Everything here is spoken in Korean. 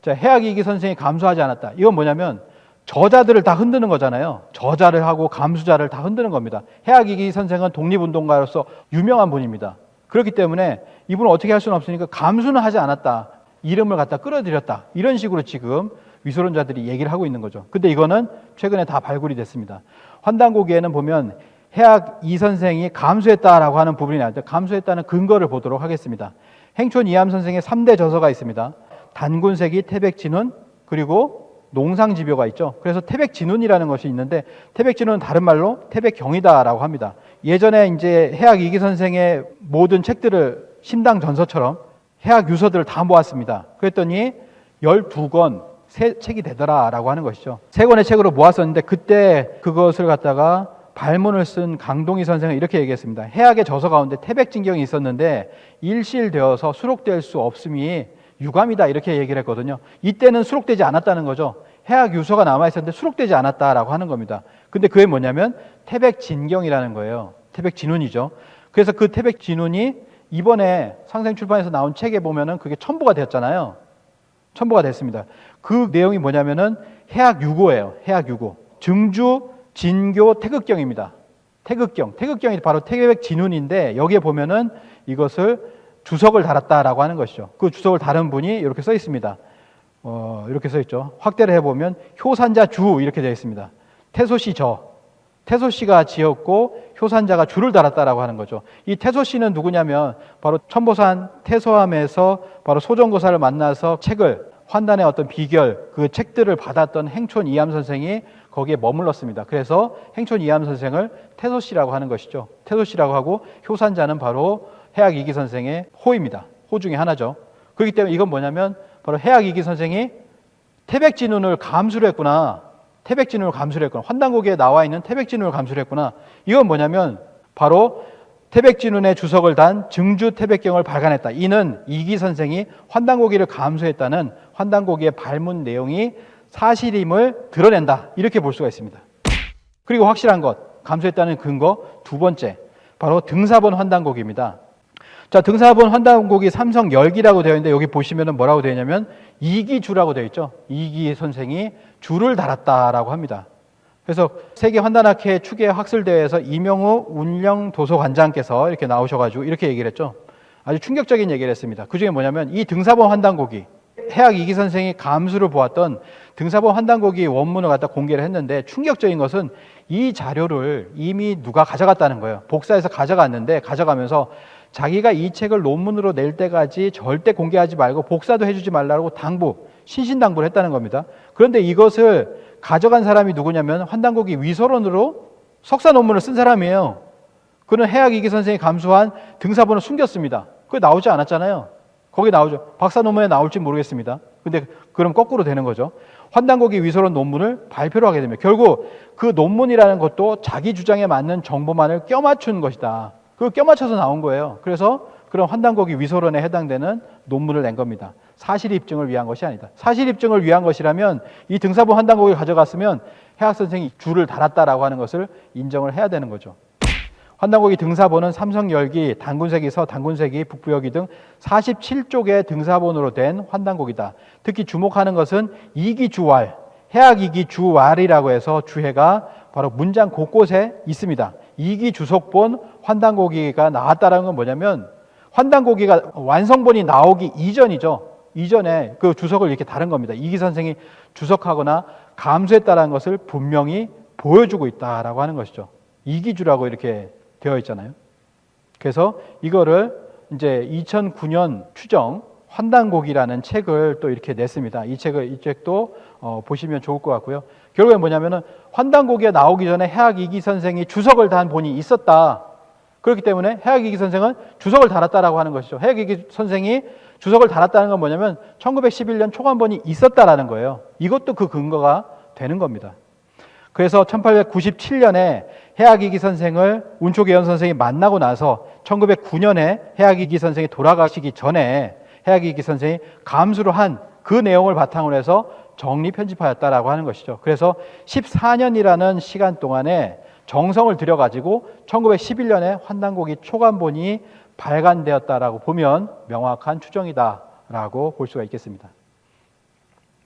자, 해악이기 선생이 감수하지 않았다. 이건 뭐냐면 저자들을 다 흔드는 거잖아요. 저자를 하고 감수자를 다 흔드는 겁니다. 해악이기 선생은 독립운동가로서 유명한 분입니다. 그렇기 때문에 이분은 어떻게 할 수는 없으니까 감수는 하지 않았다. 이름을 갖다 끌어들였다. 이런 식으로 지금 위소론자들이 얘기를 하고 있는 거죠. 근데 이거는 최근에 다 발굴이 됐습니다. 환단고기에는 보면 해악 이 선생이 감수했다라고 하는 부분이 나왔는데 감수했다는 근거를 보도록 하겠습니다. 행촌 이암 선생의 3대 저서가 있습니다. 단군세기, 태백진운, 그리고 농상집요가 있죠. 그래서 태백진운이라는 것이 있는데 태백진운은 다른 말로 태백경이다라고 합니다. 예전에 이제 해악 이기 선생의 모든 책들을 신당전서처럼 해악 유서들을 다 모았습니다. 그랬더니 12권 세 책이 되더라라고 하는 것이죠. 3권의 책으로 모았었는데 그때 그것을 갖다가 발문을 쓴 강동희 선생은 이렇게 얘기했습니다. 해악의 저서 가운데 태백진경이 있었는데 일실되어서 수록될 수 없음이 유감이다 이렇게 얘기를 했거든요. 이때는 수록되지 않았다는 거죠. 해악 유서가 남아있었는데 수록되지 않았다라고 하는 겁니다. 근데 그게 뭐냐면 태백진경이라는 거예요. 태백진운이죠. 그래서 그 태백진운이 이번에 상생출판에서 나온 책에 보면은 그게 첨부가 되었잖아요. 첨부가 됐습니다. 그 내용이 뭐냐면은 해악 유고예요. 해악 유고. 증주 진교 태극경입니다. 태극경이 바로 태백진운인데 여기에 보면은 이것을 주석을 달았다라고 하는 것이죠. 그 주석을 다른 분이 이렇게 써 있습니다. 이렇게 써 있죠. 확대를 해보면 효산자 주 이렇게 되어 있습니다. 태소씨 태소씨가 지었고 효산자가 주를 달았다라고 하는 거죠. 이 태소씨는 누구냐면 바로 천보산 태소함에서 바로 소정고사를 만나서 책을 환단의 어떤 비결 그 책들을 받았던 행촌 이암 선생이 거기에 머물렀습니다. 그래서 행촌 이암 선생을 태소씨라고 하는 것이죠. 태소씨라고 하고 효산자는 바로 해악 이기 선생의 호입니다. 호 중에 하나죠. 그렇기 때문에 이건 뭐냐면 바로 해악 이기 선생이 태백진운을 감수를 했구나. 환단고기에 나와 있는 태백진운을 감수를 했구나. 이건 뭐냐면 바로 태백진운의 주석을 단 증주 태백경을 발간했다. 이는 이기 선생이 환단고기를 감수했다는 환단고기의 발문 내용이 사실임을 드러낸다. 이렇게 볼 수가 있습니다. 그리고 확실한 것, 감수했다는 근거 두 번째, 바로 등사본 환단고기입니다. 자, 등사본 환단고기 삼성열기라고 되어 있는데 여기 보시면은 뭐라고 되어 있냐면 이기주라고 되어 있죠. 이기 선생이 주를 달았다라고 합니다. 그래서 세계 환단학회 추계 학술대회에서 이명우 운영 도서관장께서 이렇게 나오셔가지고 이렇게 얘기를 했죠. 아주 충격적인 얘기를 했습니다. 그 중에 뭐냐면 이 등사본 환단고기, 해악 이기 선생이 감수를 보았던 등사본 환단고기 원문을 갖다 공개를 했는데 충격적인 것은 이 자료를 이미 누가 가져갔다는 거예요. 복사해서 가져갔는데 가져가면서 자기가 이 책을 논문으로 낼 때까지 절대 공개하지 말고 복사도 해주지 말라고 신신당부를 했다는 겁니다. 그런데 이것을 가져간 사람이 누구냐면 환단고기 위서론으로 석사 논문을 쓴 사람이에요. 그는 해악 이기 선생이 감수한 등사본을 숨겼습니다. 그게 나오지 않았잖아요. 거기 나오죠. 박사 논문에 나올지 모르겠습니다. 근데 그럼 거꾸로 되는 거죠. 환단고기 위서론 논문을 발표를 하게 됩니다. 결국 그 논문이라는 것도 자기 주장에 맞는 정보만을 껴맞춘 것이다. 그걸 껴맞춰서 나온 거예요. 그래서 그런 환단고기 위서론에 해당되는 논문을 낸 겁니다. 사실 입증을 위한 것이 아니다. 사실 입증을 위한 것이라면 이 등사본 환단고기를 가져갔으면 해악 선생이 주를 달았다라고 하는 것을 인정을 해야 되는 거죠. 환단고기 등사본은 삼성열기, 단군세기서, 단군세기, 북부여기 등 47쪽의 등사본으로 된 환단고기다. 특히 주목하는 것은 이기주왈, 해악 이기주왈이라고 해서 주해가 바로 문장 곳곳에 있습니다. 이기주석본 환단고기가 나왔다는 건 뭐냐면 환단고기가 완성본이 나오기 이전이죠. 이전에 그 주석을 이렇게 다른 겁니다. 이기 선생이 주석하거나 감수했다는 것을 분명히 보여주고 있다라고 하는 것이죠. 이기주라고 이렇게 되어 있잖아요. 그래서 이거를 이제 2009년 추정 환단고기라는 책을 또 이렇게 냈습니다. 이 책도 보시면 좋을 것 같고요. 결국에 뭐냐면은 환단고기가 나오기 전에 해악 이기 선생이 주석을 단 본이 있었다. 그렇기 때문에 해악 이기 선생은 주석을 달았다라고 하는 것이죠. 해악 이기 선생이 주석을 달았다는 건 뭐냐면 1911년 초간본이 있었다라는 거예요. 이것도 그 근거가 되는 겁니다. 그래서 1897년에 해악 이기 선생을 운초계연 선생이 만나고 나서 1909년에 해악 이기 선생이 돌아가시기 전에 해악 이기 선생이 감수를 한 그 내용을 바탕으로 해서 정리 편집하였다라고 하는 것이죠. 그래서 14년이라는 시간 동안에 정성을 들여가지고 1911년에 환단고기 초간본이 발간되었다라고 보면 명확한 추정이다라고 볼 수가 있겠습니다.